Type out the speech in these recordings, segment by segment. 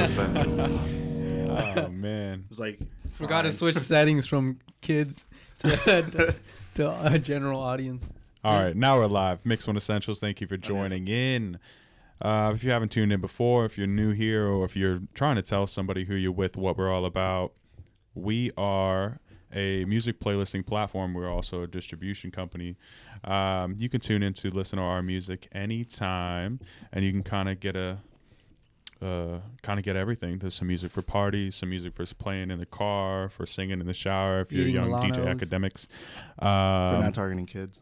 Essentials. Oh man, It was like Forgot to fine. switch settings from kids to a general audience. all right, now we're live. Mix One Essentials, thank you for joining in. If you haven't tuned in before, if you're new here, or if you're trying to tell somebody who you're with what we're all about, we are a music playlisting platform. We're also a distribution company. You can tune in to listen to our music anytime, and you can kind of get everything. There's some music for parties, some music for playing in the car, for singing in the shower. If you're Eating young DJ Milanos. academics, For not targeting kids.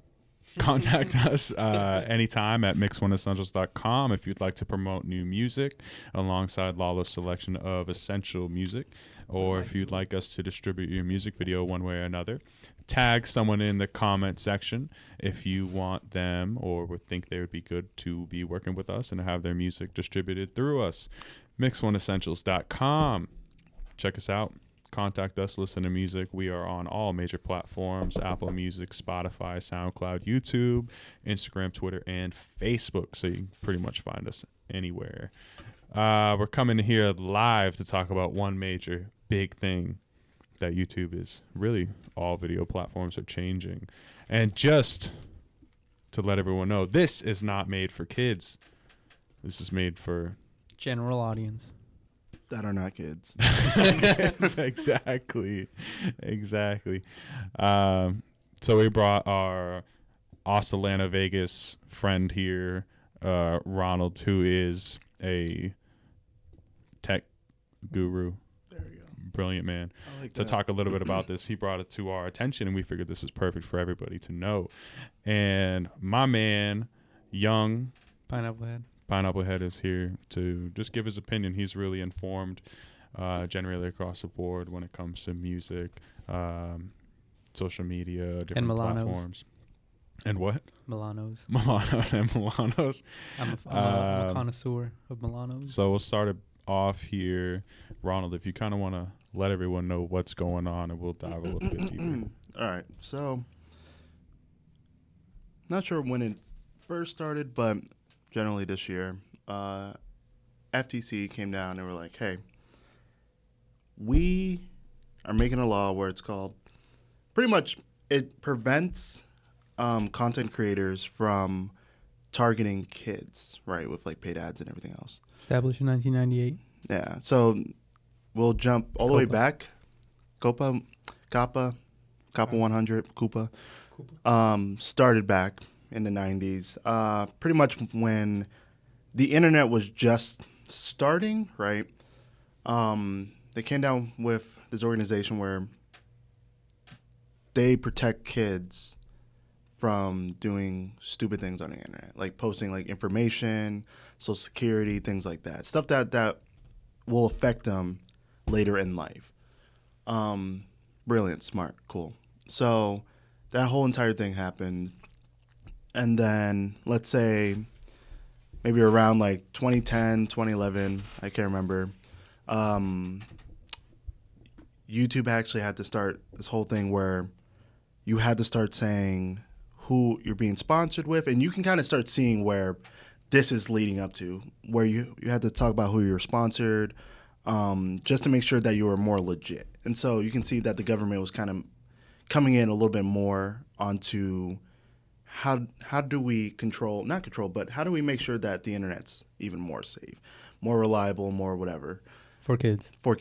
contact us anytime at mix1essentials.com if you'd like to promote new music alongside Lalo's selection of essential music, or if you'd like us to distribute your music video one way or another. Tag someone in the comment section if you want them or would think they would be good to be working with us and have their music distributed through us. mix1essentials.com. Check us out. Contact us, listen to music. We are on all major platforms: Apple Music, Spotify, SoundCloud, YouTube, Instagram, Twitter, and Facebook. So you can pretty much find us anywhere. We're coming here live to talk about one major big thing that YouTube is. Really, all video platforms are changing. And just to let everyone know, this is not made for kids. This is made for General audience. That are not kids. exactly. So we brought our Atlanta Vegas friend here, Ronald, who is a tech guru. There you go. Brilliant man. I like To that. talk a little bit about this, he brought it to our attention, and we figured this is perfect for everybody to know. And my man, Young Pineapple Head. is here to just give his opinion. He's really informed, generally across the board when it comes to music, social media, different Milanos. platforms. And what? Milanos. Milanos. I'm a connoisseur of Milanos. So we'll start it off here. Ronald, if you kind of want to let everyone know what's going on, and we'll dive a little bit deeper. All right. So, not sure when it first started, but generally this year, FTC came down and were like, hey, we are making a law where it's called, pretty much it prevents content creators from targeting kids, right, with like paid ads and everything else. Established in 1998. Yeah, so we'll jump all the way Copa. back. Kappa 100, Koopa. Started back in the 90s, pretty much when the internet was just starting, right? They came down with this organization where they protect kids from doing stupid things on the internet, like posting like information, social security, things like that, stuff that will affect them later in life. Brilliant, smart, cool. So that whole entire thing happened. And then let's say maybe around like 2010, 2011, I can't remember, YouTube actually had to start this whole thing where you had to start saying who you're being sponsored with, and you can kind of start seeing where this is leading up to, where you had to talk about who you're sponsored, just to make sure that you were more legit. And so you can see that the government was kind of coming in a little bit more onto how do we not control, but how do we make sure that the internet's even more safe, more reliable, more whatever. For kids. For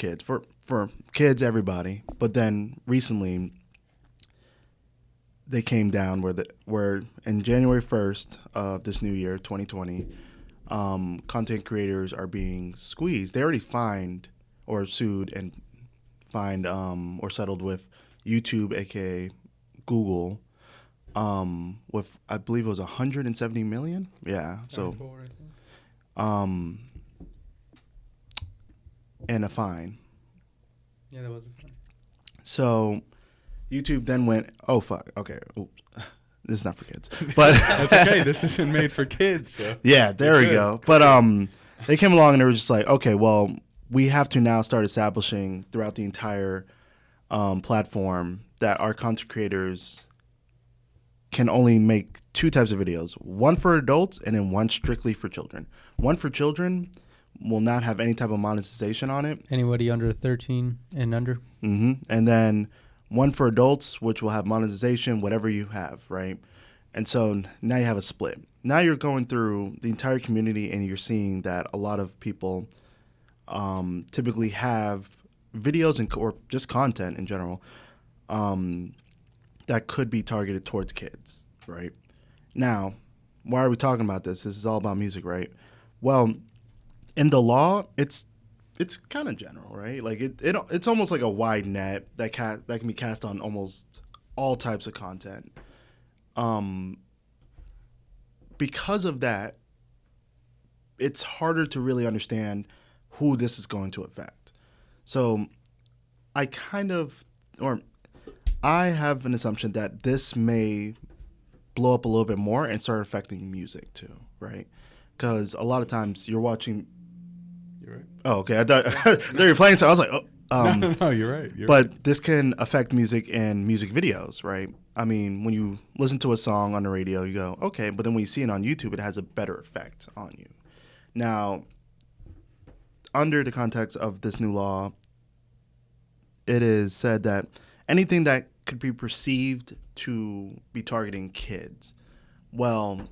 kids, everybody. But then recently, they came down where in January 1st of this new year, 2020, content creators are being squeezed. They already fined or sued and fined or settled with YouTube, aka Google, with I believe it was 170 million. Yeah, so and a fine. Yeah, that was a fun. So YouTube then went, oh, fuck, okay, oops. This is not for kids. But That's okay. This isn't made for kids. So. yeah, there we go. But they came along and they were just like, okay, well, we have to now start establishing throughout the entire platform that our content creators can only make two types of videos, one for adults and then one strictly for children. One for children will not have any type of monetization on it. Anybody under 13 and under. And then one for adults, which will have monetization, whatever you have, right? And so now you have a split. Now you're going through the entire community and you're seeing that a lot of people typically have videos or just content in general that could be targeted towards kids, right? Now, why are we talking about this? This is all about music, right? Well, in the law, it's kind of general, right? Like it's almost like a wide net that can be cast on almost all types of content. Because of that, it's harder to really understand who this is going to affect. So I have an assumption that this may blow up a little bit more and start affecting music too, right? Because a lot of times you're watching. You're right. Oh, okay. I thought they were playing, so I was like, oh. No, you're right. But this can affect music and music videos, right? I mean, when you listen to a song on the radio, you go, okay, but then when you see it on YouTube, it has a better effect on you. Now, under the context of this new law, it is said that anything that could be perceived to be targeting kids, well,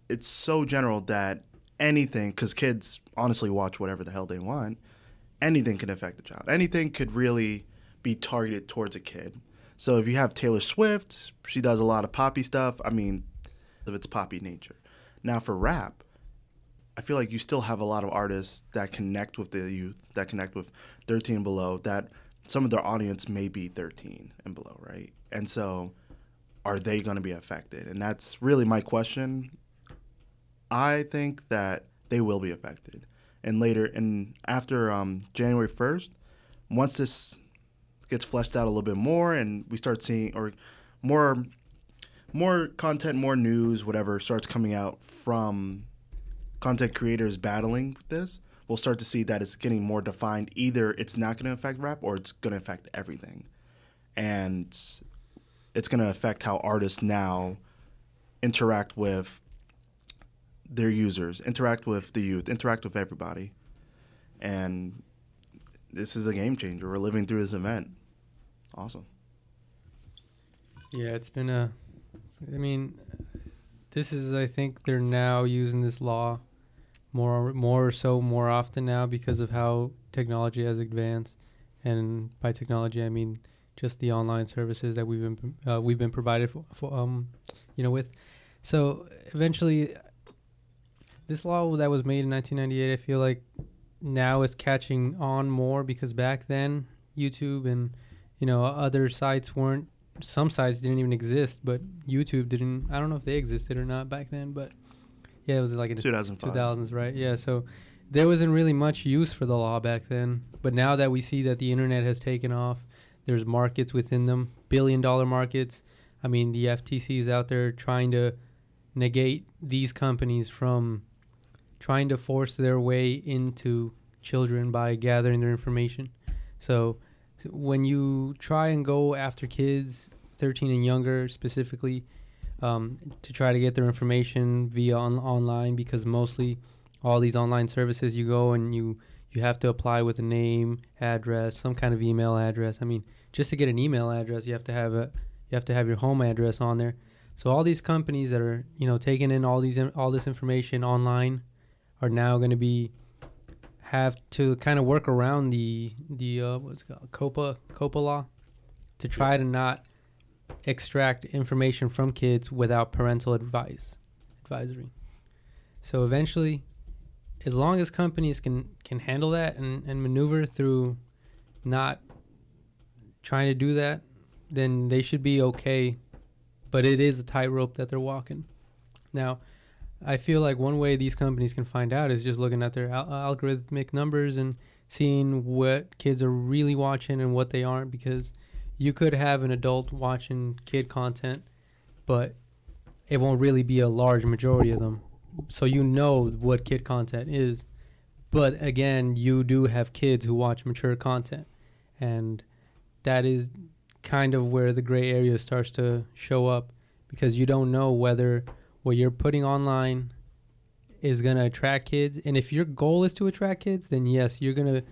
it's so general that anything, because kids honestly watch whatever the hell they want, anything can affect the child. Anything could really be targeted towards a kid. So if you have Taylor Swift, she does a lot of poppy stuff. I mean, of its poppy nature. Now for rap, I feel like you still have a lot of artists that connect with the youth, that connect with 13 and below, that some of their audience may be 13 and below, right? And so are they going to be affected? And that's really my question. I think that they will be affected. And later, and after January 1st, once this gets fleshed out a little bit more and we start seeing, or more content, more news, whatever, starts coming out from content creators battling with this, we'll start to see that it's getting more defined. Either it's not going to affect rap or it's going to affect everything. And it's going to affect how artists now interact with their users, interact with the youth, interact with everybody. And this is a game changer. We're living through this event. Awesome. Yeah, it's been I think they're now using this law more often now because of how technology has advanced. And by technology, I mean just the online services that we've been provided with. So eventually, this law that was made in 1998, I feel like now is catching on more because back then YouTube and other sites weren't. Some sites didn't even exist, but YouTube didn't. I don't know if they existed or not back then, but yeah, it was like in the 2000s, right? Yeah, so there wasn't really much use for the law back then. But now that we see that the internet has taken off, there's markets within them, billion-dollar markets. I mean, the FTC is out there trying to negate these companies from trying to force their way into children by gathering their information. So when you try and go after kids 13 and younger specifically to try to get their information via online, because mostly all these online services you go and you have to apply with a name, address, some kind of email address. I mean, just to get an email address, you have to have your home address on there. So all these companies that are taking in all this information online are now going to have to kind of work around the what's it called, COPA law, to try to not extract information from kids without parental advisory. So eventually, as long as companies can handle that and maneuver through not trying to do that, then they should be okay. But it is a tightrope that they're walking. Now, I feel like one way these companies can find out is just looking at their algorithmic numbers and seeing what kids are really watching and what they aren't, because you could have an adult watching kid content, but it won't really be a large majority of them. So what kid content is. But again, you do have kids who watch mature content. And that is kind of where the gray area starts to show up, because you don't know whether what you're putting online is gonna attract kids, and if your goal is to attract kids, then yes, you're gonna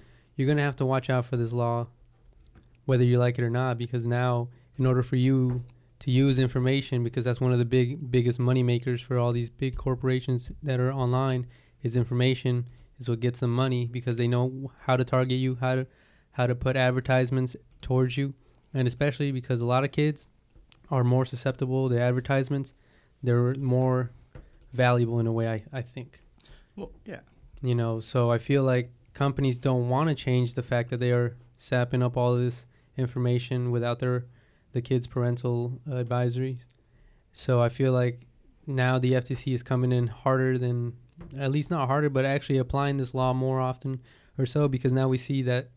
have to watch out for this law, whether you like it or not, because now in order for you to use information, because that's one of the biggest money makers for all these big corporations that are online, is information is what gets them money, because they know how to target you, how to put advertisements towards you, and especially because a lot of kids are more susceptible to advertisements. They're more valuable in a way, I think. Well, yeah. You know, so I feel like companies don't want to change the fact that they are sapping up all this information without the kids' parental advisories. So I feel like now the FTC is coming in harder than, at least not harder, but actually applying this law more often or so, because now we see that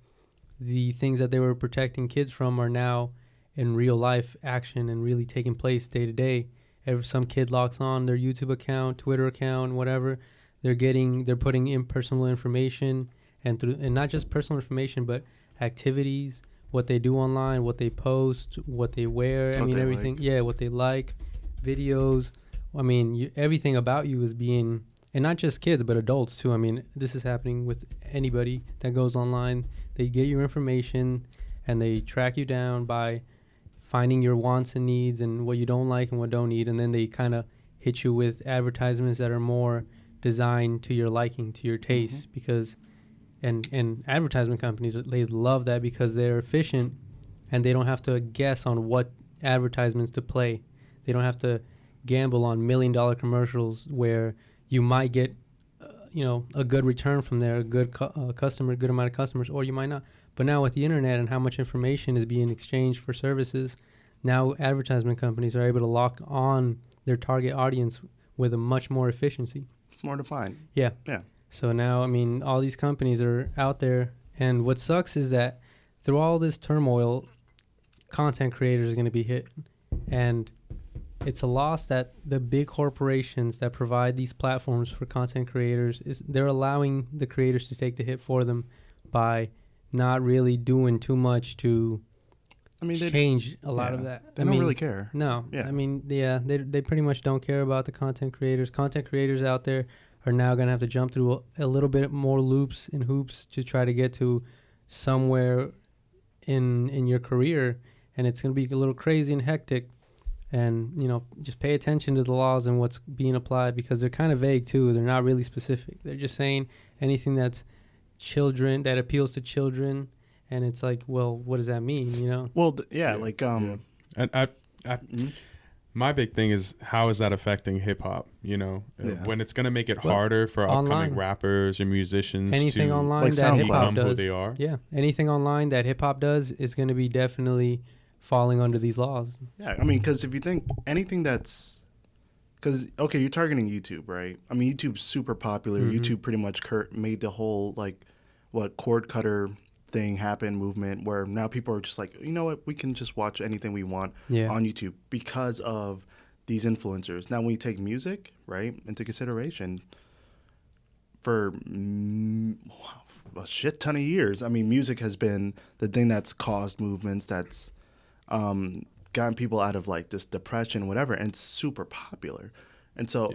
the things that they were protecting kids from are now in real life action and really taking place day to day. If some kid logs on their YouTube account, Twitter account, whatever, they're putting in personal information, and not just personal information, but activities, what they do online, what they post, what they wear. I mean, everything. Like. Yeah, what they like, videos. I mean, everything about you is being, and not just kids, but adults too. I mean, this is happening with anybody that goes online. They get your information, and they track you down by finding your wants and needs and what you don't like and what don't need, and then they kind of hit you with advertisements that are more designed to your liking, to your taste, because and advertisement companies, they love that because they're efficient and they don't have to guess on what advertisements to play. They don't have to gamble on $1 million commercials where you might get a good return from there, a good customer, good amount of customers, or you might not. But now with the internet and how much information is being exchanged for services, now advertisement companies are able to lock on their target audience with a much more efficiency. More defined. Yeah. Yeah. So now, I mean, all these companies are out there, and what sucks is that through all this turmoil, content creators are going to be hit, and it's a loss that the big corporations that provide these platforms for content creators, they're allowing the creators to take the hit for them by not really doing too much to change a lot of that. They don't really care. No. Yeah. I mean, they pretty much don't care about the content creators. Content creators out there are now going to have to jump through a little bit more loops and hoops to try to get to somewhere in your career, and it's going to be a little crazy and hectic. And, just pay attention to the laws and what's being applied, because they're kind of vague too. They're not really specific. They're just saying anything that appeals to children, and it's like, well, what does that mean, Well, my big thing is, how is that affecting hip hop? When it's going to make it harder for upcoming rappers or musicians anything to online that hip hop does, who they are. Yeah, anything online that hip hop does is going to be definitely falling under these laws. Yeah, I mean, because if you think anything that's, because you're targeting YouTube, right? I mean, YouTube's super popular. YouTube pretty much made the whole cord cutter thing happen, movement, where now people are just like, you know what, we can just watch anything we want on YouTube because of these influencers. Now, when you take music, right, into consideration, for a shit ton of years, I mean, music has been the thing that's caused movements, that's gotten people out of this depression, whatever, and it's super popular. And so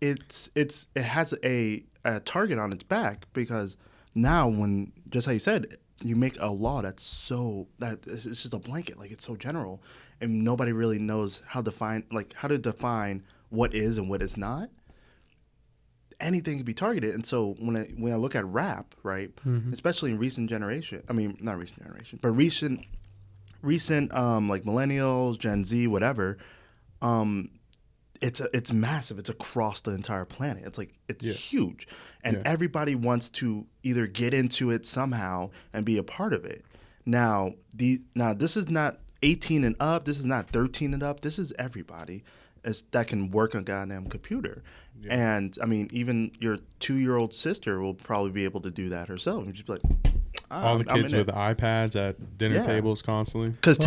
it has a target on its back, because now, when, just how you said, you make a law that it's just a blanket, it's so general, and nobody really knows how to define what is and what is not. Anything can be targeted. And so when I look at rap, right, especially in recent generation, I mean, not recent generation, but recent millennials, Gen Z, whatever, it's massive. It's across the entire planet. It's huge, and everybody wants to either get into it somehow and be a part of it. Now this is not 18 and up. This is not 13 and up. This is everybody that can work on a goddamn computer. Yeah. And I mean, even your 2-year-old sister will probably be able to do that herself. And just be like, all the kids with iPads at dinner tables constantly. Because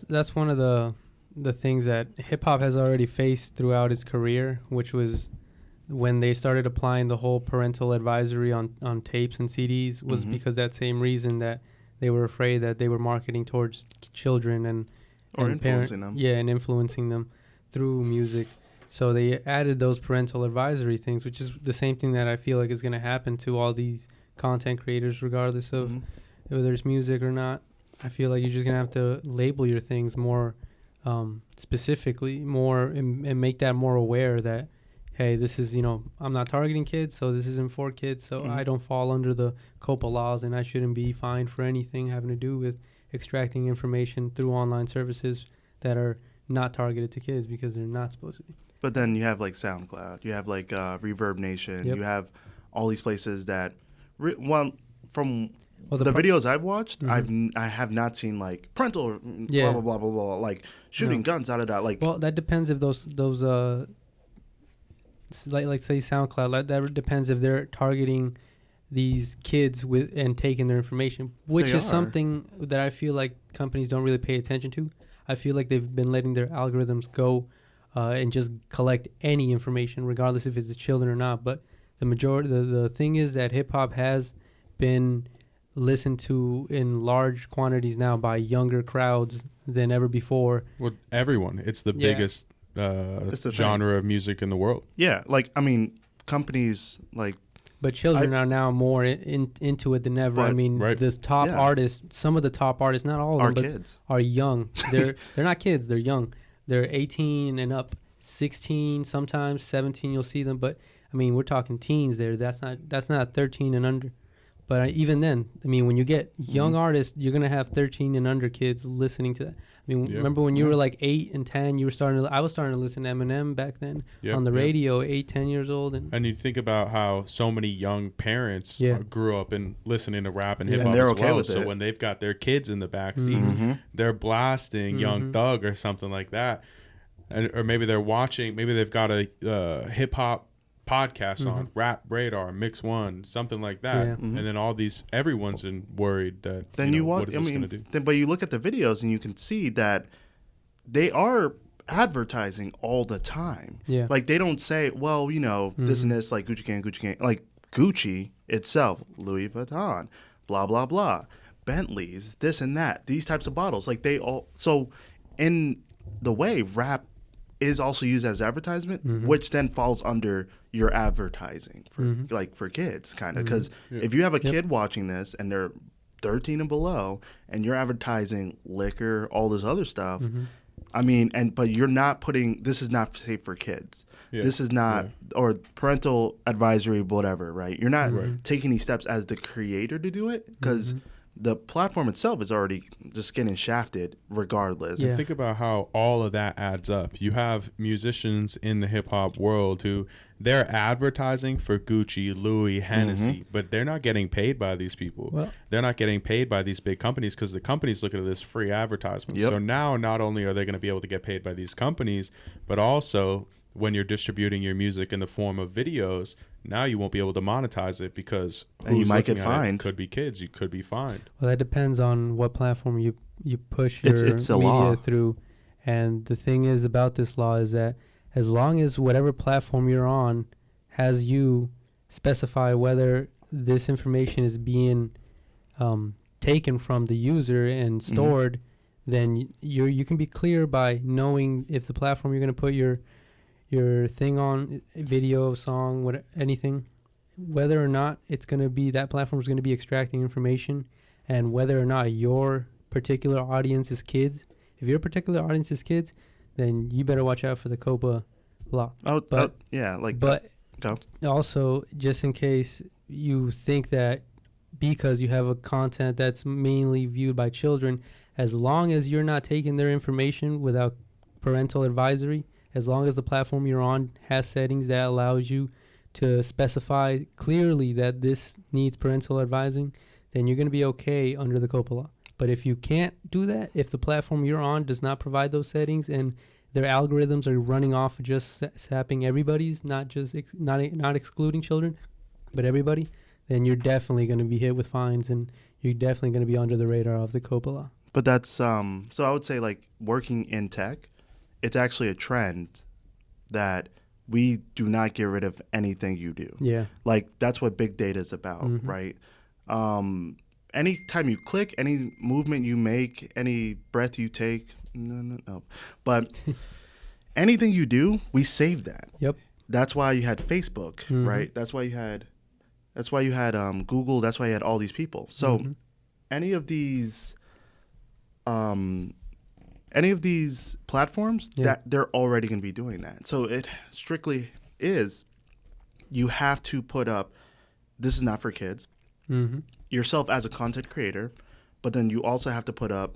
that's one of the things that hip hop has already faced throughout its career, which was when they started applying the whole parental advisory on tapes and CDs, was because that same reason, that they were afraid that they were marketing towards children and influencing them. Yeah, and influencing them through music. So they added those parental advisory things, which is the same thing that I feel like is going to happen to all these content creators, regardless of whether it's music or not. I feel like you're just going to have to label your things more specifically, more and make that more aware that, hey, this is, I'm not targeting kids, so this isn't for kids, so I don't fall under the COPA laws, and I shouldn't be fined for anything having to do with extracting information through online services that are not targeted to kids because they're not supposed to be. But then you have like SoundCloud, you have like Reverb Nation, you have all these places that, from the videos I've watched, I have not seen like parental blah blah blah blah blah, like shooting guns out of that. Like, well, that depends if those like say SoundCloud, that depends if they're targeting these kids with and taking their information, which is something that I feel like companies don't really pay attention to. I feel like they've been letting their algorithms go and just collect any information, regardless if it's children or not. But the thing is that hip hop has been listened to in large quantities now by younger crowds than ever before. Well, everyone. It's the biggest genre of music in the world. Yeah, like, I mean, companies like... But children are now more into it than ever. I mean, the top artists, some of the top artists, not all of them, kids. Are young. They're not kids. They're young. They're 18 and up, 16, sometimes 17. You'll see them, but I mean, we're talking teens there. That's not 13 and under. But even then, I mean, when you get young artists, you're gonna have 13 and under kids listening to that. I mean, remember when you were like 8 and 10, I was starting to listen to Eminem back then on the radio, 8, 10 years old. And you think about how so many young parents grew up and listening to rap and hip hop and they're as okay well. with So it. when they've got their kids in the back seats, they're blasting Young Thug or something like that, or maybe they're watching. Maybe they've got a hip hop podcast on Rap Radar, Mix One, something like that, and then everyone's worried that what is this going to do? But you look at the videos and you can see that they are advertising all the time. Yeah, like they don't say, well, this and this, like Gucci Gang, like Gucci itself, Louis Vuitton, blah blah blah, Bentleys, this and that, these types of bottles, like they all. So in the way, rap is also used as advertisement, which then falls under your advertising for kids, kind of. Because if you have a kid watching this and they're 13 and below, and you're advertising liquor, all this other stuff, I mean, but you're not putting, this is not safe for kids. Yeah. This is not, or parental advisory, whatever, right? You're not taking these steps as the creator to do it, because the platform itself is already just getting shafted regardless. Yeah. Think about how all of that adds up. You have musicians in the hip hop world who they're advertising for Gucci, Louis, Hennessy, but they're not getting paid by these people. Well, they're not getting paid by these big companies because the companies look at it as free advertisements. So now not only are they going to be able to get paid by these companies, but also when you're distributing your music in the form of videos, now you won't be able to monetize it because you might get fined. Could be kids. You could be fined. Well, that depends on what platform you push your media through. And the thing is about this law is that as long as whatever platform you're on has you specify whether this information is being taken from the user and stored, then you can be clear by knowing if the platform you're going to put your thing on, video, song, anything, whether or not it's going to be, that platform is going to be extracting information, and whether or not your particular audience is kids. If your particular audience is kids, then you better watch out for the COPA law. But also, just in case you think that because you have a content that's mainly viewed by children, as long as you're not taking their information without parental advisory, as long as the platform you're on has settings that allows you to specify clearly that this needs parental advising, then you're going to be okay under the COPA law. But if you can't do that, if the platform you're on does not provide those settings and their algorithms are running off just sapping everybody's, not just not excluding children, but everybody, then you're definitely going to be hit with fines, and you're definitely going to be under the radar of the COPA law. But that's so I would say, like, working in tech, it's actually a trend that we do not get rid of anything you do. Yeah. Like, that's what big data is about, right? Anytime you click, any movement you make, any breath you take, no. But anything you do, we save that. Yep. That's why you had Facebook, right? That's why you had Google. That's why you had all these people. So any of these platforms, that they're already going to be doing that. So it strictly is, you have to put up, this is not for kids, yourself as a content creator, but then you also have to put up,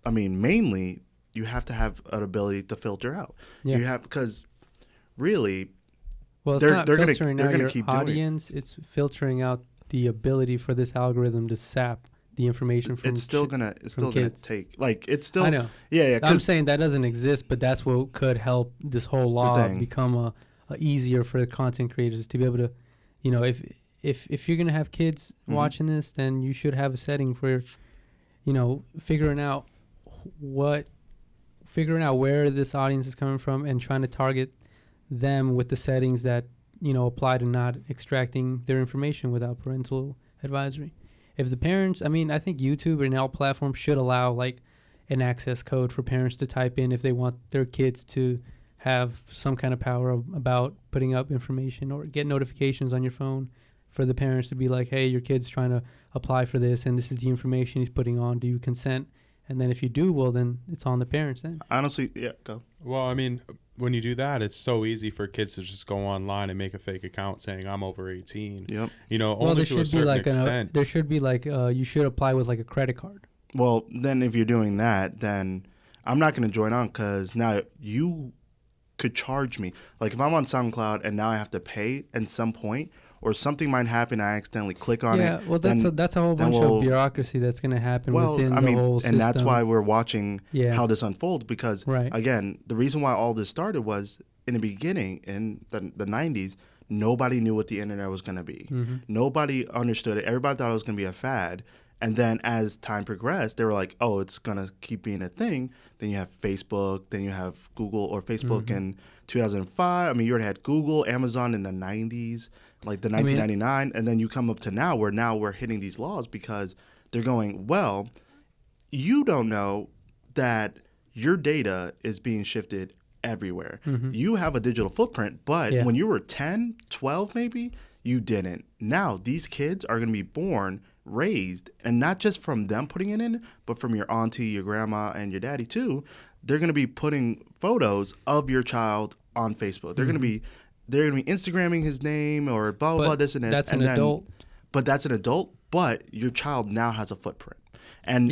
I mean, mainly you have to have an ability to filter out. Yeah. You have, because really, well, it's they're not gonna filtering out your keep doing it. audience. It's filtering out the ability for this algorithm to sap the information from. It's still gonna kids. take, like, it's still. I know. Yeah. I'm saying that doesn't exist, but that's what could help this whole law become a easier for the content creators to be able to, you know, if you're gonna have kids watching this, then you should have a setting for, you know, figuring out where this audience is coming from and trying to target them with the settings that, you know, apply to not extracting their information without parental advisory. If the parents, I mean, I think YouTube and all platforms should allow like an access code for parents to type in if they want their kids to have some kind of power about putting up information, or get notifications on your phone for the parents to be like, hey, your kid's trying to apply for this and this is the information he's putting on. Do you consent? And then if you do, well, then it's on the parents then. Honestly, yeah, go. Well, I mean, when you do that, it's so easy for kids to just go online and make a fake account saying I'm over 18. Yep. You know, well, only to a certain extent. There should be like you should apply with like a credit card. Well, then if you're doing that, then I'm not going to join on, because now you could charge me. Like if I'm on SoundCloud and now I have to pay at some point, or something might happen, I accidentally click on it. Yeah, well, that's a whole bunch of bureaucracy that's going to happen within the whole system. And that's why we're watching how this unfolds, because, right. again, the reason why all this started was in the beginning, in the 90s, nobody knew what the internet was going to be. Nobody understood it. Everybody thought it was going to be a fad. And then as time progressed, they were like, oh, it's going to keep being a thing. Then you have Facebook. Then you have Google, or Facebook in 2005. I mean, you already had Google, Amazon in the 90s, like the 1999. And then you come up to now we're hitting these laws, because they're going, well, you don't know that your data is being shifted everywhere. You have a digital footprint, but when you were 10, 12 maybe, you didn't. Now these kids are going to be born, raised, and not just from them putting it in, but from your auntie, your grandma, and your daddy too. They're going to be putting photos of your child on Facebook. They're going to be Instagramming his name, or blah blah blah, this and this. That's an adult. But that's an adult. But your child now has a footprint, and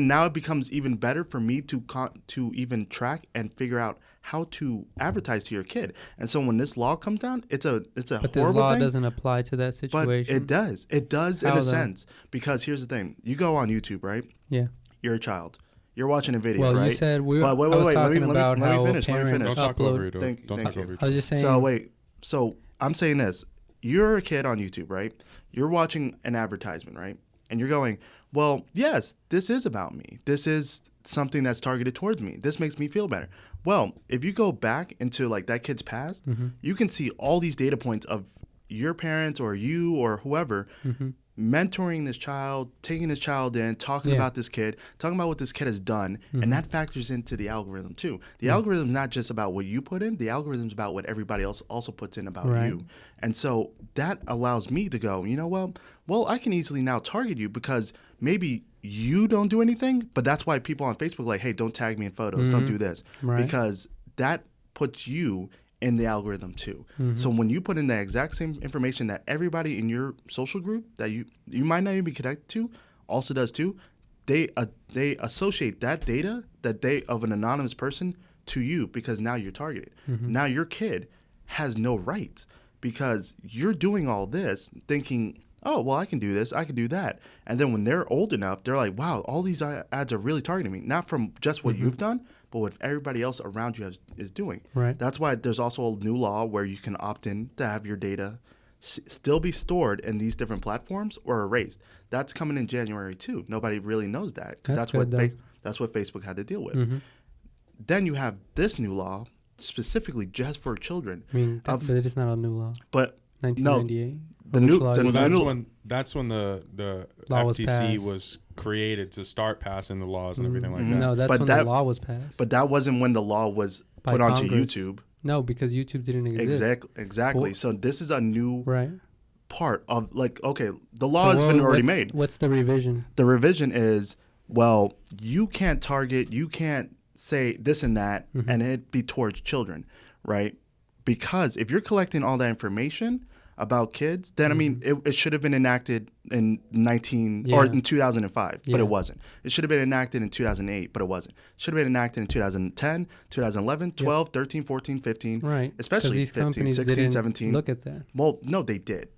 now it becomes even better for me to even track and figure out how to advertise to your kid. And so when this law comes down, it's a but horrible this law thing. Doesn't apply to that situation. But it does How in a though? sense, because here's the thing: you go on YouTube, right? Yeah. You're a child. You're watching a video, Well, right? you said we. But wait. I was Let talking me about how finish. Let me finish. Don't talk over you. Thank Don't talk you. over you. I was just saying. So wait. So I'm saying this: you're a kid on YouTube, right? You're watching an advertisement, right? And you're going, well, yes, this is about me. This is something that's targeted towards me. This makes me feel better. Well, if you go back into like that kid's past, you can see all these data points of your parents or you or whoever mentoring this child, taking this child in, talking about this kid, talking about what this kid has done, and that factors into the algorithm too. The algorithm's not just about what you put in, the algorithm's about what everybody else also puts in about you. And so that allows me to go, you know, well, I can easily now target you, because maybe you don't do anything, but that's why people on Facebook are like, hey, don't tag me in photos, don't do this, because that puts you in the algorithm too. So when you put in the exact same information that everybody in your social group that you might not even be connected to also does too, they associate that data of an anonymous person to you, because now you're targeted. Now your kid has no rights, because you're doing all this thinking, oh, well, I can do this, I can do that. And then when they're old enough, they're like, wow, all these ads are really targeting me, not from just what you've done, but what everybody else around you is doing. Right. That's why there's also a new law where you can opt in to have your data still be stored in these different platforms or erased. That's coming in January too. Nobody really knows that, because that's what Facebook had to deal with. Then you have this new law specifically just for children. I mean, but it is not a new law. But 1998. That's when the law FTC was created to start passing the laws and everything like that. No, that's when the law was passed. But that wasn't when the law was by put onto Congress. YouTube. No, because YouTube didn't exist. Exactly. Well, So this is a new right. part of like, okay, the law has been already made. What's the revision? The revision is, well, you can't target, you can't say this and that, and it be towards children, right? Because if you're collecting all that information about kids, then I mean, it should have been enacted in or in 2005, but it wasn't. It should have been enacted in 2008, but it wasn't. It should have been enacted in 2010, 2011, 12, 13, 14, 15, right? Especially these 15, 16, 17. Look at that. Well, no, they did.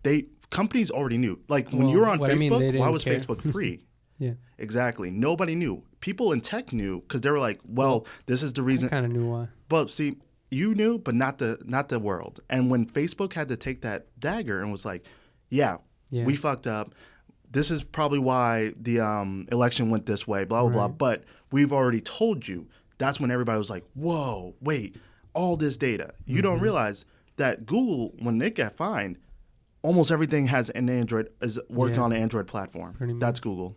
Companies already knew. Like when you were on Facebook, why was Facebook free? Yeah, exactly. Nobody knew. People in tech knew because they were like, well, this is the reason. I kind of knew why. But see, you knew, but not the world. And when Facebook had to take that dagger and was like, yeah. We fucked up. This is probably why the election went this way, blah, blah, blah. But we've already told you. That's when everybody was like, whoa, wait, all this data. You don't realize that Google, when they get fined, almost everything has an Android, is working on an Android platform. That's Google.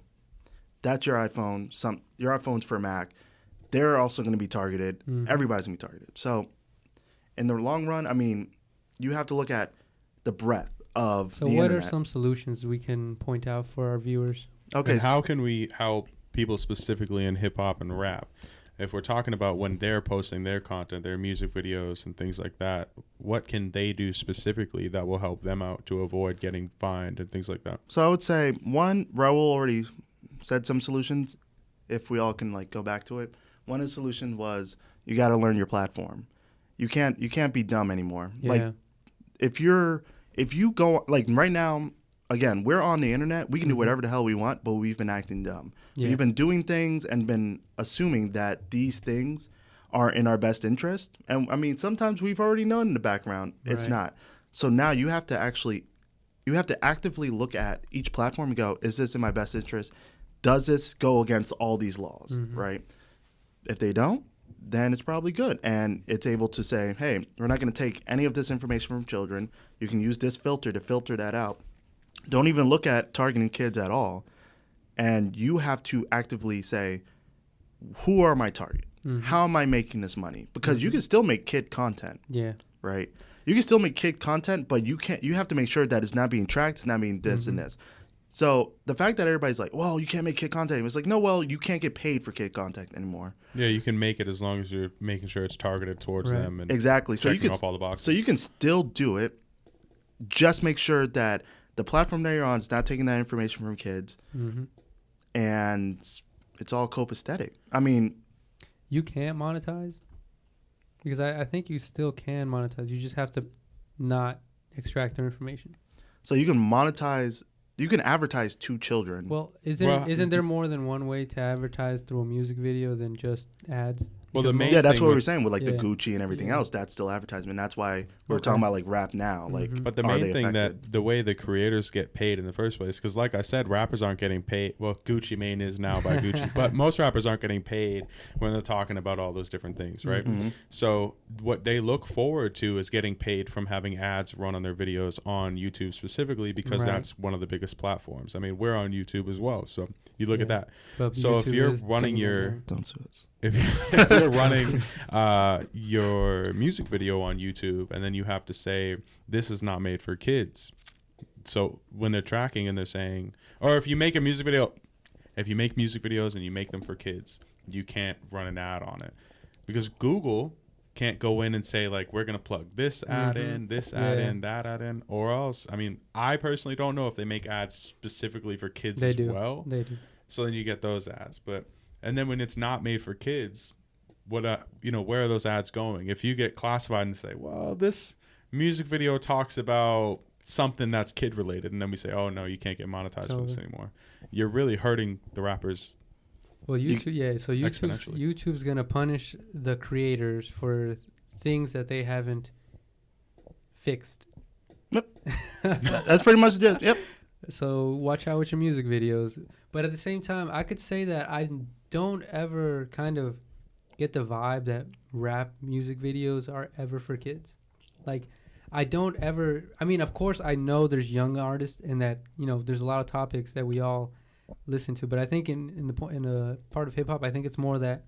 That's your iPhone. Your iPhone's for Mac. They're also going to be targeted. Everybody's going to be targeted. So in the long run, I mean, you have to look at the breadth of the internet. So what are some solutions we can point out for our viewers? Okay. And how can we help people specifically in hip hop and rap? If we're talking about when they're posting their content, their music videos and things like that, what can they do specifically that will help them out to avoid getting fined and things like that? So I would say, one, Raul already said some solutions. If we all can like go back to it, one of the solutions was you got to learn your platform. You can't be dumb anymore. Yeah. Like if you go like right now, again, we're on the internet. We can do whatever the hell we want, but we've been acting dumb. Yeah. We've been doing things and been assuming that these things are in our best interest. And I mean, sometimes we've already known in the background it's not. So now you have to actively look at each platform and go, is this in my best interest? Does this go against all these laws, right? If they don't, then it's probably good. And it's able to say, hey, we're not going to take any of this information from children. You can use this filter to filter that out. Don't even look at targeting kids at all. And you have to actively say, who are my target? How am I making this money? Because you can still make kid content. Yeah. Right? You can still make kid content, but you have to make sure that it's not being tracked, it's not being this and this. So the fact that everybody's like, well, you can't make kid content anymore. It's like, no, well, you can't get paid for kid content anymore. Yeah, you can make it as long as you're making sure it's targeted towards them. And exactly. So you can off all the boxes. So you can still do it. Just make sure that the platform that you're on is not taking that information from kids. And it's all copacetic. I mean, you can't monetize because I think you still can monetize. You just have to not extract their information. So you can monetize. You can advertise to children. Well, isn't there more than one way to advertise through a music video than just ads? Well, that's what we were saying with like the Gucci and everything else. That's still advertisement. That's why we're talking about like rap now. Like, but the main thing that the way the creators get paid in the first place, because like I said, rappers aren't getting paid. Well, Gucci Mane is now by Gucci, but most rappers aren't getting paid when they're talking about all those different things, right? So what they look forward to is getting paid from having ads run on their videos on YouTube specifically, because that's one of the biggest platforms. I mean, we're on YouTube as well, so you look at that. But so if you're running don't sue us. If you're running your music video on YouTube and then you have to say, this is not made for kids. So when they're tracking and they're saying, or if you make music videos and you make them for kids, you can't run an ad on it. Because Google can't go in and say, like, we're going to plug this ad in, this ad in, that ad in, or else. I mean, I personally don't know if they make ads specifically for kids well. They do. So then you get those ads. And then when it's not made for kids, where are those ads going? If you get classified and say, well, this music video talks about something that's kid related, and then we say, oh no, you can't get monetized for this anymore, you're really hurting the rappers. Well, YouTube, so YouTube's gonna punish the creators for things that they haven't fixed. Yep. That's pretty much it. Yep. So watch out with your music videos. But at the same time, I could say that I don't ever kind of get the vibe that rap music videos are ever for kids. Like, I don't ever... I mean, of course, I know there's young artists and that, there's a lot of topics that we all listen to. But I think in the part of hip-hop, I think it's more that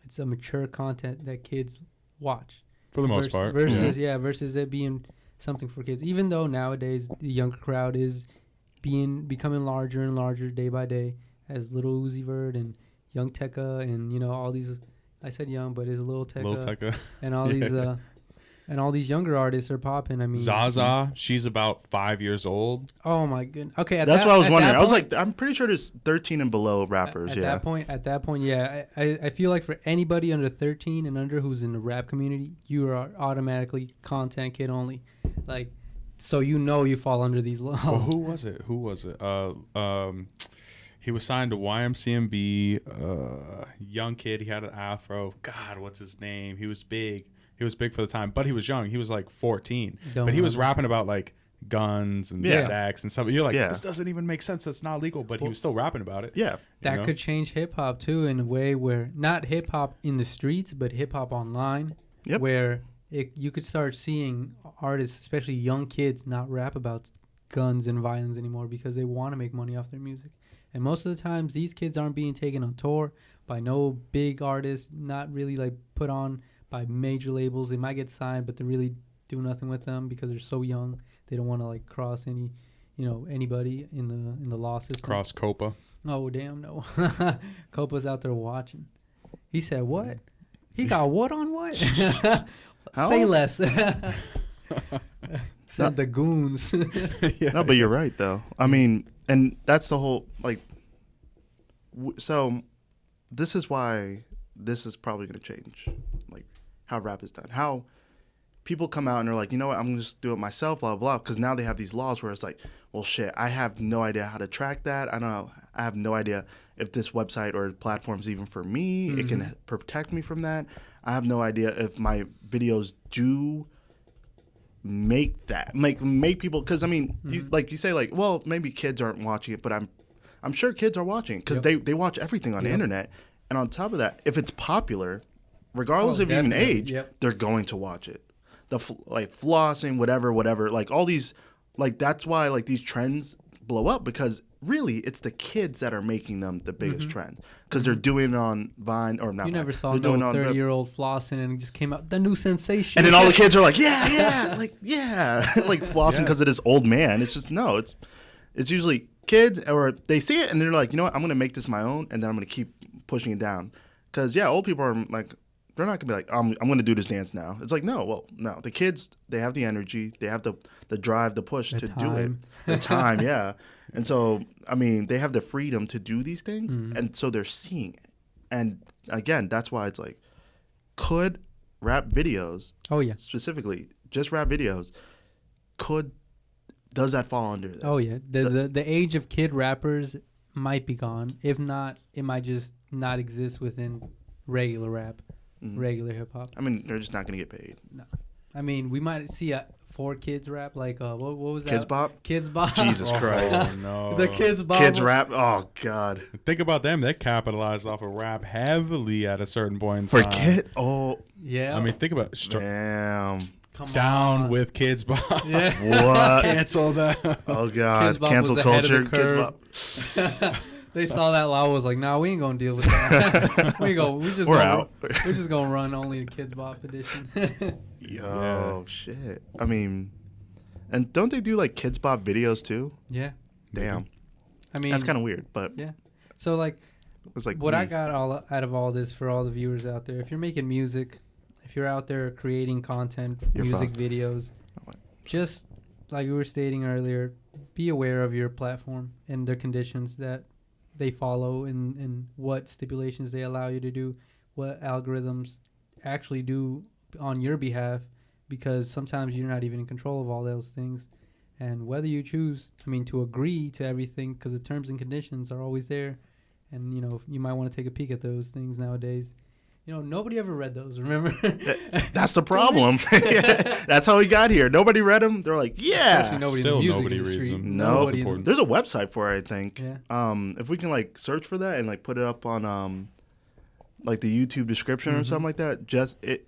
it's a mature content that kids watch. For the most part. Versus versus it being something for kids. Even though nowadays the younger crowd is becoming larger and larger day by day, as Little Uzi Vert and Young Tekka and all these. I said young, but it's Lil Tekka. And all these and all these younger artists are popping. I mean, Zaza, she's about 5 years old. Oh my goodness. Okay, that's what I was wondering. I was like, I'm pretty sure there's 13 and below rappers. At that point, yeah. I feel like for anybody under 13 and under who's in the rap community, you are automatically content kid only. Like, so you fall under these laws. Well, who was it? He was signed to YMCMB. Young kid. He had an afro. God, what's his name? He was big. He was big for the time, but he was young. He was like 14. But he was rapping about like guns and sex and stuff. You're like, this doesn't even make sense. That's not legal. But he was still rapping about it. Yeah. That could change hip hop too in a way where not hip hop in the streets, but hip hop online. Yep. Where you could start seeing artists, especially young kids, not rap about guns and violence anymore because they want to make money off their music. And most of the times, these kids aren't being taken on tour by no big artists, not really like put on by major labels. They might get signed, but they really do nothing with them because they're so young. They don't want to like cross anybody in the law system. Cross Copa. Oh damn no, Copa's out there watching. He said what? He got what on what? Say less. Said the goons. No, but you're right though. I mean, and that's the whole like. So, this is why this is probably going to change, like how rap is done. How people come out and they're like, you know what, I'm going to just do it myself, blah, blah, because now they have these laws where it's like, well, shit, I have no idea how to track that. I have no idea if this website or platform is even for me. Mm-hmm. It can protect me from that. I have no idea if my videos do make that, make people, because I mean, you say like, well, maybe kids aren't watching it, but I'm sure kids are watching it because they watch everything on the internet. And on top of that, if it's popular, regardless of even age, they're going to watch it. Like flossing, whatever, like all these, like that's why like these trends blow up because really it's the kids that are making them the biggest trend because they're doing it on Vine or not. You never saw no 30-year-old flossing and it just came out the new sensation. And then all the kids are like, like flossing because of this old man. It's just it's usually kids or they see it and they're like, you know what, I'm gonna make this my own and then I'm gonna keep pushing it down because old people are like. They're not gonna be like, I'm gonna do this dance now. It's like, no. The kids, they have the energy, they have the drive, the push to do it, the time, And so, I mean, they have the freedom to do these things, and so they're seeing it. And again, that's why it's like, could rap videos, specifically just rap videos, does that fall under this? Oh yeah, the age of kid rappers might be gone. If not, it might just not exist within regular rap. Regular hip hop. I mean, they're just not gonna get paid. No, I mean we might see a 4Kids rap like what was that? Kids Bop. Kids Bop. Jesus Christ! Oh no. The Kids Bop. Kids rap. Oh God. Think about them. They capitalized off of rap heavily at a certain point in for time. kid. Oh yeah. I mean, think about it. Damn. Come down on. With Kids Bop. Yeah. What? Cancel that. Oh God. Bop Cancel culture. Kids Bop. They saw that law was like, nah, we ain't gonna deal with that. We're out. We're just gonna run only the Kids Bop edition. Shit. I mean, and don't they do like Kids Bop videos too? Yeah. Damn. I mean, that's kind of weird, but yeah. So like, it's like what I got out of all this for all the viewers out there, if you're making music, if you're out there creating content, music videos, just like we were stating earlier, be aware of your platform and their conditions that they follow and what stipulations they allow you to do, what algorithms actually do on your behalf, because sometimes you're not even in control of all those things. And whether you choose, to agree to everything, because the terms and conditions are always there, and you might want to take a peek at those things nowadays. Nobody ever read those, remember? That's the problem. That's how we got here. Nobody read them. They're like, yeah. Nobody reads them. No. There's a website for it, I think. Yeah. If we can, like, search for that and, like, put it up on, like, the YouTube description or something like that, just it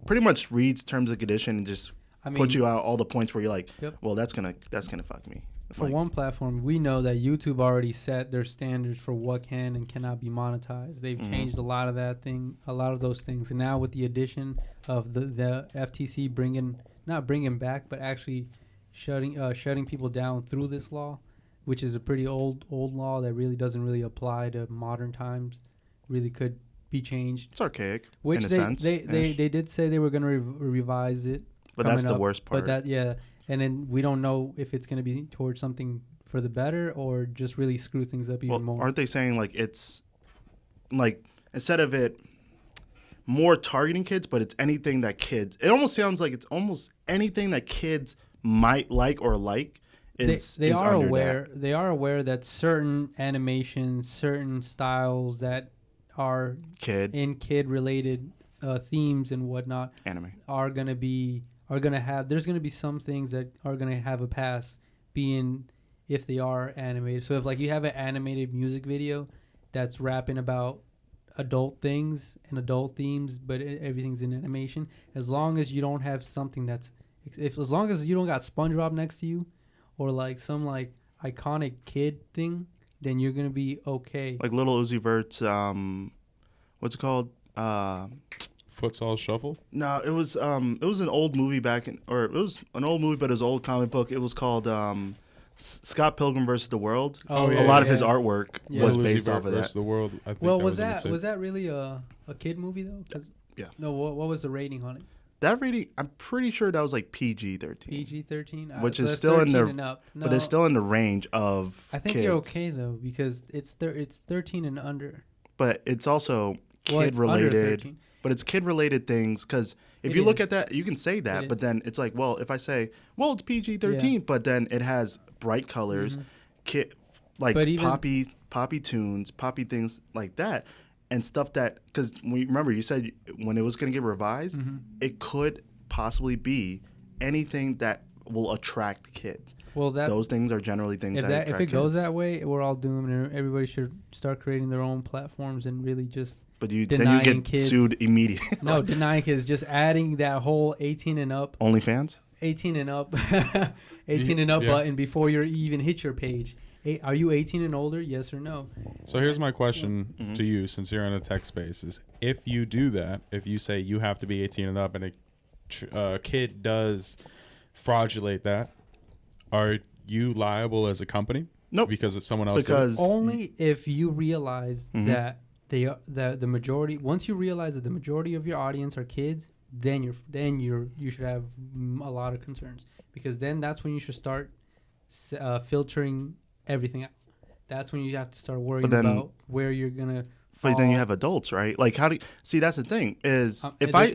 pretty much reads terms and conditions and just puts you out all the points where you're like, well, that's gonna fuck me. for one platform, we know that YouTube already set their standards for what can and cannot be monetized. They've changed a lot of those things. And now with the addition of the FTC not bringing back, but actually shutting people down through this law, which is a pretty old law that really doesn't really apply to modern times, really could be changed. It's archaic, which in a sense. They did say they were going to revise it. But that's the worst part. But and then we don't know if it's going to be towards something for the better or just really screw things up even more. Aren't they saying like it's like instead of it more targeting kids, but it's anything that kids? It almost sounds like it's almost anything that kids might like or like. They are aware that certain animations, certain styles that are kid related themes and whatnot anime are gonna have. There's gonna be some things that are gonna have a pass, being if they are animated. So if like you have an animated music video that's rapping about adult things and adult themes, but everything's in animation, as long as you don't have something that's as long as you don't got SpongeBob next to you or like some like iconic kid thing, then you're gonna be okay. Like Little Uzi Vert's what's it called? Futsal Shuffle? No, it was an old movie but it was an old comic book. It was called Scott Pilgrim versus the World. Oh, yeah, a lot of his artwork was Little based Uzi off of versus that. The World. I think was that really a kid movie though? Yeah. No, what was the rating on it? That rating, I'm pretty sure that was like PG-13. PG-13, which is still in the but it's still in the range of. I think kids. you're okay though because it's 13 and under. But it's also kid related. But it's kid related things because if you look at that, you can say that, but then it's like, well, if I say, well, it's PG-13, but then it has bright colors, kid like poppy tunes, poppy things like that. And stuff that, because remember, you said when it was going to get revised, it could possibly be anything that will attract kids. Well, those things are generally things that attract kids. If it goes that way, we're all doomed, and everybody should start creating their own platforms and really just. But then you get kids, sued immediately. No, denying kids, just adding that whole 18 and up. OnlyFans? 18 and up, 18 and up button before you even hit your page. Hey, are you 18 and older? Yes or no? So here's my question to you, since you're in a tech space: is if you do that, if you say you have to be 18 and up, and a kid does fraudulate that, are you liable as a company? Nope. Because it's someone else. Because only if you realize that the majority. Once you realize that the majority of your audience are kids, then you should have a lot of concerns, because then that's when you should start filtering everything out. That's when you have to start worrying about where you're gonna fall. But then you have adults, right? Like, how do you see? That's the thing is if I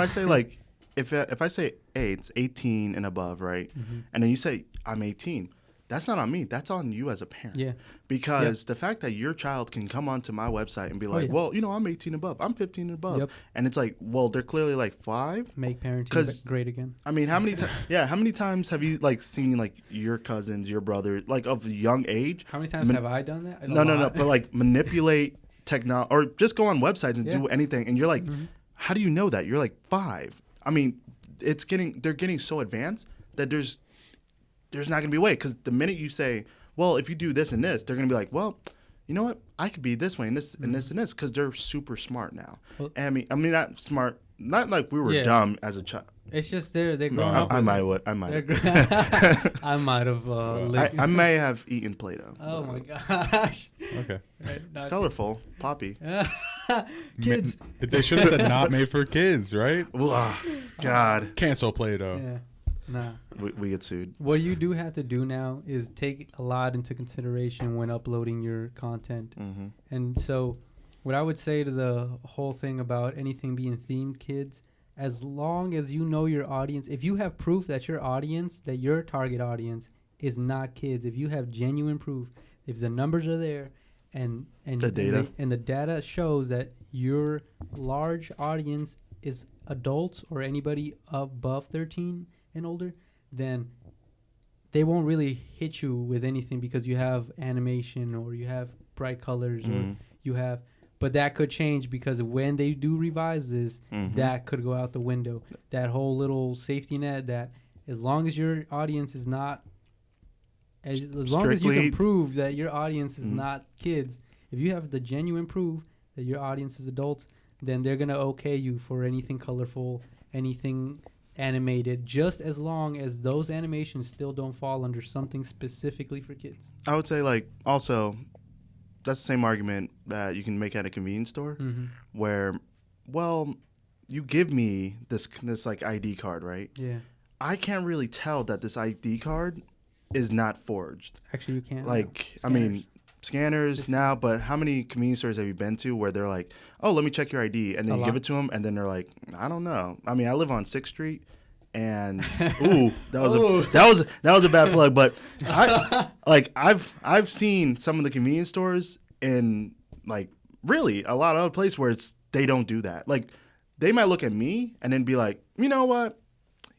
say like if I say, hey, it's 18 and above, right? And then you say I'm 18. That's not on me. That's on you as a parent. Yeah. Because the fact that your child can come onto my website and be like, well, I'm 18 and above. I'm 15 and above. Yep. And it's like, well, they're clearly like 5. Make parenting great again. I mean, how many times have you like seen like your cousins, your brother, like of young age? How many times have I done that? No. But like manipulate technology or just go on websites and do anything. And you're like, how do you know that? You're like 5. I mean, they're getting so advanced that there's not going to be a way, because the minute you say, well, if you do this and this, they're going to be like, well, you know what? I could be this way and this and this and this, because they're super smart now. Well, and I mean, not smart, not like we were dumb as a child. It's just they grown up. I might have. I may have eaten Play-Doh. Oh my gosh. Okay. Right, it's colorful, poppy. Kids. They should have said not made for kids, right? God. Cancel Play-Doh. Yeah. Nah. We get sued. What you do have to do now is take a lot into consideration when uploading your content. And so what I would say to the whole thing about anything being themed kids, as long as you know your audience, if you have proof that your target audience is not kids, if you have genuine proof, if the numbers are there and the data and the data shows that your large audience is adults or anybody above 13 and older, then they won't really hit you with anything, because you have animation or you have bright colors or you have, but that could change, because when they do revise this, that could go out the window. That whole little safety net, that as long as your audience is not as long as you Strictly- can prove that your audience is Mhm. not kids, if you have the genuine proof that your audience is adults, then they're gonna okay you for anything colorful, anything animated, just as long as those animations still don't fall under something specifically for kids. I would say like also that's the same argument that you can make at a convenience store Mm-hmm. where, well, you give me this like ID card, right? Yeah, I can't really tell that this ID card is not forged. actually, you can't. Like, I mean, scanners Just- now, but how many convenience stores have you been to where they're like, oh, let me check your ID, and then A you give lot. it to them, and then they're like, I don't know. I mean, I live on 6th Street, and ooh, that was a bad plug, but I've seen some of the convenience stores in like really a lot of other places where they don't do that. Like, they might look at me and then be like, you know what?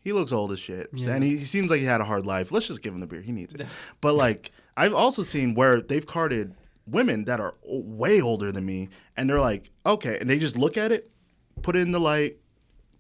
He looks old as shit, Yeah. and he seems like he had a hard life. Let's just give him the beer. He needs it. But like, I've also seen where they've carded women that are way older than me, and they're like, okay, and they just look at it, put it in the light,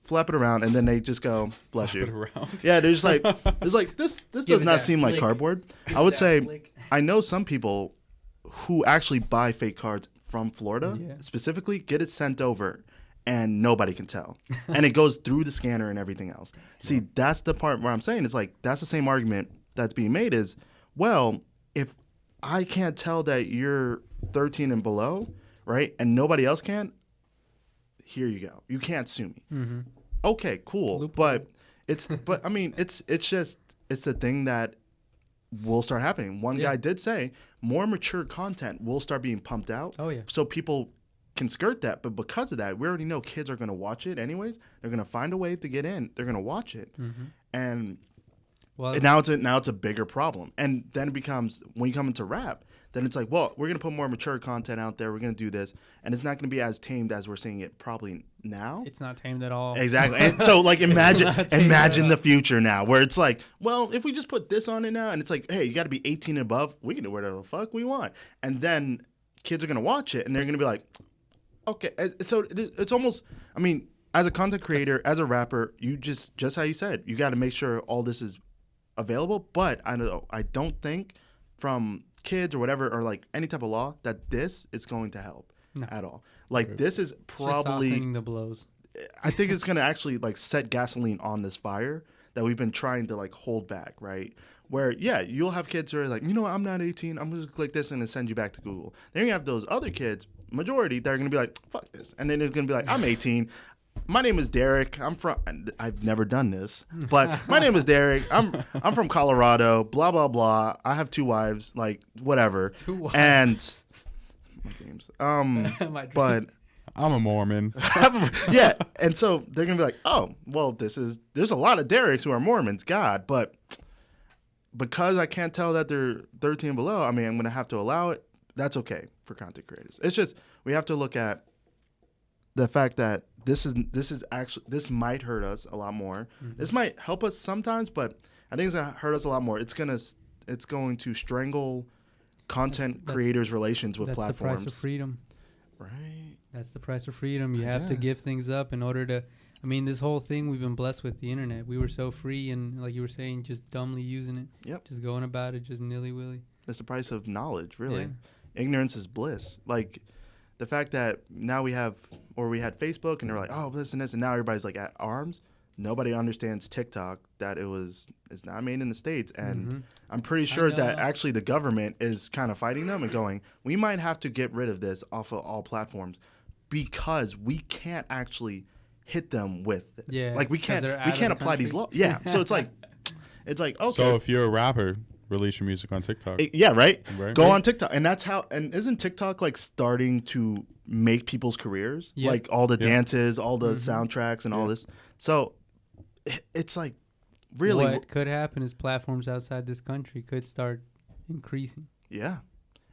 flap it around, and then they just go, bless Flip it you. around. Yeah, they're just like, it's like this Give does it not that seem like flick. cardboard. I would That say flick. I know some people who actually buy fake cards from Florida Yeah. specifically, get it sent over, and nobody can tell. And it goes through the scanner and everything else. See, that's the part where I'm saying it's like that's the same argument that's being made is, well, if I can't tell that you're 13 and below, right, and nobody else can, here you go. You can't sue me. Mm-hmm. Okay, cool. Loophole. But I mean, it's the thing that will start happening. One Yeah. guy did say more mature content will start being pumped out. Oh yeah. So people can skirt that, but because of that, we already know kids are going to watch it anyways. They're going to find a way to get in. They're going to watch it, Mm-hmm. and Well, now it's a bigger problem. And then it becomes when you come into rap, then it's like, well, we're going to put more mature content out there. We're going to do this, and it's not going to be as tamed as we're seeing it probably now. it's not tamed at all. Exactly. And so like not tamed imagine at the all. future now where it's like, well, if we just put this on it now and it's like, hey, you got to be 18 and above, we can do whatever the fuck we want. And then kids are going to watch it and they're going to be like, okay. So it's almost, I mean, as a content creator, as a rapper, you just how you said, you got to make sure all this is available. But I don't think from kids or whatever, or like any type of law, that this is going to help No. at all. Like this is Just probably, softening the blows. I think it's gonna actually like set gasoline on this fire that we've been trying to like hold back, right? Where yeah, you'll have kids who are like, you know what, I'm not 18, I'm just click this and then send you back to Google. Then you have those other kids, majority, that are gonna be like, fuck this, and then they're gonna be like, I'm 18. My name is Derek. I've never done this, but my name is Derek. I'm from Colorado. Blah blah blah. I have 2 wives. Like whatever. 2 wives. And my dreams. My dream. But I'm a Mormon. yeah, and so they're gonna be like, oh, well, there's a lot of Dereks who are Mormons, God, but because I can't tell that they're 13 and below, I mean, I'm gonna have to allow it. That's okay for content creators. It's just we have to look at the fact that this might hurt us a lot more. Mm-hmm. This might help us sometimes, but I think it's gonna hurt us a lot more. It's going to strangle content That's- creators' relations with That's platforms. the price of freedom. Right. That's the price of freedom. You have to guess. give things up in order to. I mean, this whole thing we've been blessed with the internet. We were so free and, like you were saying, just dumbly using it. Yep. Just going about it, just nilly willy. It's the price of knowledge, really. Yeah. Ignorance is bliss. Like the fact that now we had Facebook and they're like, oh, this and this, and now everybody's like at arms. Nobody understands TikTok, that it's not made in the States. And Mhm. I'm pretty sure that know. actually the government is kind of fighting them and going, we might have to get rid of this off of all platforms because we can't actually hit them with this. Yeah, Like we 'cause can't they're out of the apply these country. laws. Yeah. So it's like okay. So if you're a rapper, release your music on TikTok. Yeah, right? Right. Go on TikTok. And that's how, and isn't TikTok like starting to make people's careers? Yep. Like all the Yeah. dances, all the Mhm. soundtracks and all Yeah. this. So it's like really, What could happen is platforms outside this country could start increasing. yeah.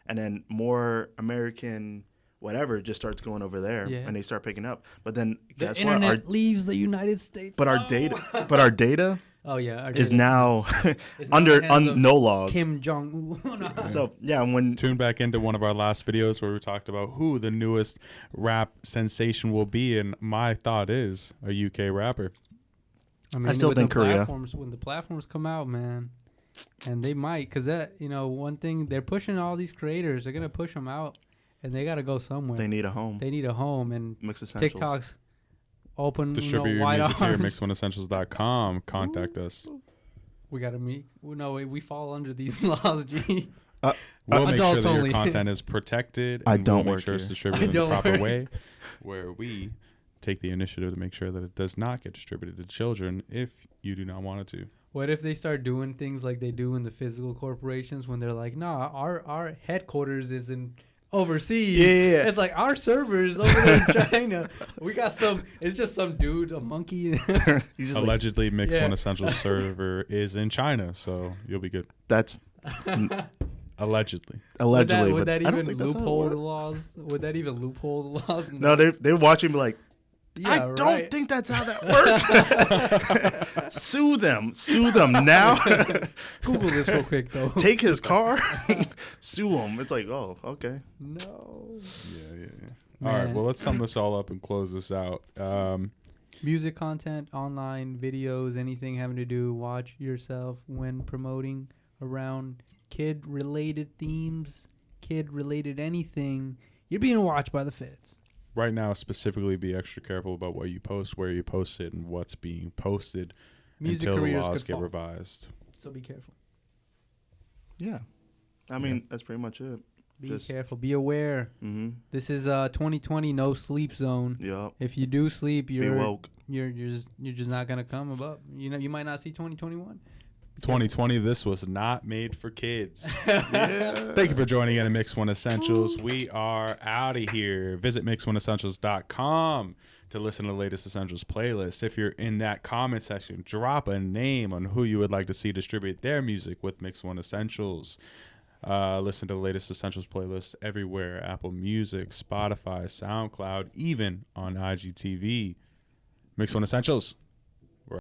And then more American whatever just starts going over there Yeah. and they start picking up. But then The guess what? internet leaves the United States. Our data Oh yeah. our is data now is now under in the hands of no laws. Kim Jong Un. So yeah, when Tune back into one of our last videos where we talked about who the newest rap sensation will be, and my thought is a UK rapper. I mean, still with think the Korea. When the platforms come out, man, And they might, because that, one thing, they're pushing all these creators. They're going to push them out, and they got to go somewhere. They need a home. They need a home, and Mix Essentials. TikTok's open, Distribute your wide music here at arms. mix1essentials.com. Contact us. We got to meet. No, we fall under these laws, G. We'll make sure adults that your only. content is protected. I And don't we'll make work sure it's here. distributed in I the don't proper work. way, where we take the initiative to make sure that it does not get distributed to children if you do not want it to. What if they start doing things like they do in the physical corporations when they're like, nah, our headquarters is in overseas. Yeah. It's like our servers over there in China. We got it's just some dude, a monkey. He's just Allegedly, Mix Yeah. One Essentials server is in China, so you'll be good. that's Allegedly. allegedly. would but that I don't even think that's how it loophole the works. laws? Would that even loophole the laws? No, they're watching me like, Yeah, I don't right. think that's how that works. Sue them now. Google this real quick though. Take his car, sue him. It's like, oh, okay. No. Yeah. All right, Man. well, let's sum this all up and close this out. Music content, online videos, anything having to do, watch yourself when promoting around kid-related themes, kid-related anything. You're being watched by the feds. Right now, specifically, be extra careful about what you post, where you post it, and what's being posted Music until the careers laws could get fall. revised. So be careful. Yeah. I mean, that's pretty much it. Be Just- careful. Be aware. Mm-hmm. This is 2020 no sleep zone. Yep. If you do sleep, Be you're woke. just not gonna come up. You might not see 2021. 2020, this was not made for kids. Yeah. Thank you for joining in at Mix One Essentials. We are out of here. Visit mix1essentials.com to listen to the latest Essentials playlist. If you're in that comment section, drop a name on who you would like to see distribute their music with Mix One Essentials. Listen to the latest Essentials playlist everywhere: Apple Music, Spotify, SoundCloud, even on IGTV. Mix One Essentials.